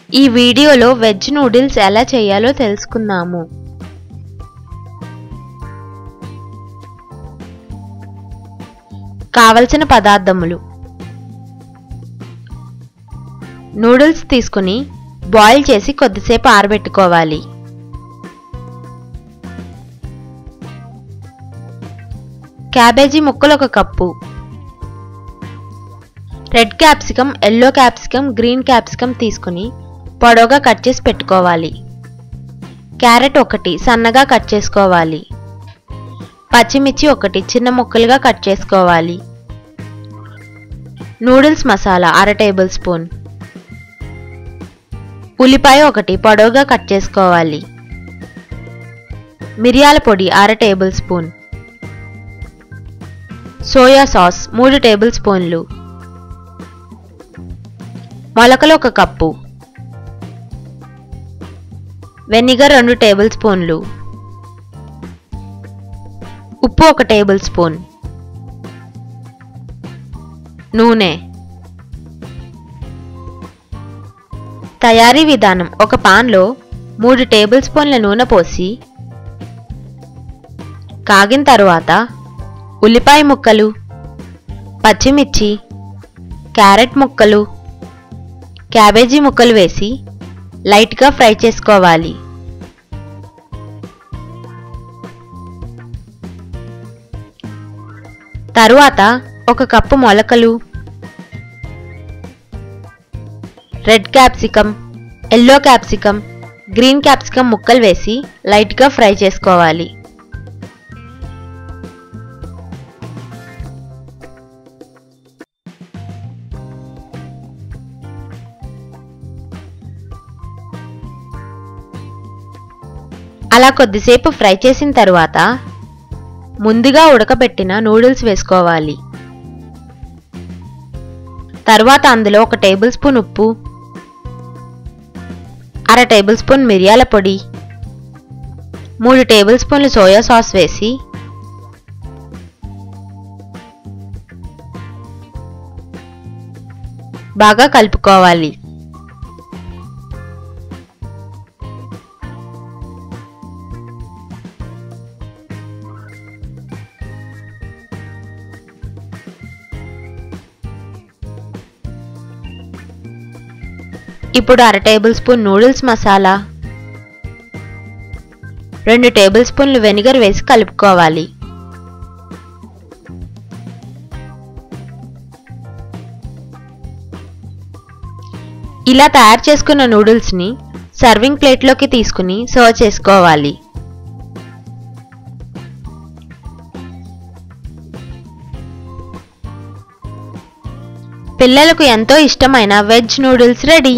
ఈ వీడియోలో veg noodles ఎలా చేయాలో తెలుసుకుందాము. కావలసిన పదార్థములు: నూడిల్స్ తీసుకుని బాయిల్ చేసి కొద్దిసేపు ఆరబెట్టుకోవాలి. క్యాబేజీ ముక్కలు 1 cup, red capsicum, yellow capsicum, green capsicum తీసుకుని పొడవుగా కట్ చేసి పెట్టుకోవాలి. క్యారెట్ 1 సన్నగా కట్ చేసుకోవాలి. పచ్చిమిర్చి 1 చిన్న ముక్కలుగా కట్ చేసుకోవాలి. నూడిల్స్ మసాలా 1/2 టేబుల్ స్పూన్, ఉల్లిపాయ 1 పొడవుగా కట్ చేసుకోవాలి. మిరియాల పొడి 1/2 table spoon, soya sauce 3 table స్పూన్లు, మొలకలు 1 కప్పు, వెనిగర్ 2 టేబుల్ స్పూన్లు, ఉప్పు 1 టేబుల్ స్పూన్, నూనె. తయారీ విధానం: ఒక పాన్లో 3 టేబుల్ స్పూన్ల నూనె పోసి కాగిన తరువాత ఉల్లిపాయ ముక్కలు, పచ్చిమిర్చి, క్యారెట్ ముక్కలు, క్యాబేజీ ముక్కలు వేసి లైట్గా ఫ్రై చేసుకోవాలి. తరువాత 1 కప్పు మొలకలు, red capsicum, yellow capsicum, green capsicum ముక్కలు వేసి లైట్గా ఫ్రై చేసుకోవాలి. అలా కొద్దిసేపు ఫ్రై చేసిన తరువాత ముందుగా ఉడకబెట్టిన నూడిల్స్ వేసుకోవాలి. తరువాత అందులో 1 టేబుల్ స్పూన్ ఉప్పు, 1/2 టేబుల్ స్పూన్ మిరియాల పొడి, 3 టేబుల్ స్పూన్లు సోయా సాస్ వేసి బాగా కలుపుకోవాలి. ఇప్పుడు 1/2 table spoon noodles masala, 2 table స్పూన్లు వెనిగర్ వేసి కలుపుకోవాలి. ఇలా తయారు చేసుకున్న నూడిల్స్ని సర్వింగ్ ప్లేట్లోకి తీసుకుని సర్వ్ చేసుకోవాలి. పిల్లలకు ఎంతో ఇష్టమైన వెజ్ నూడిల్స్ రెడీ.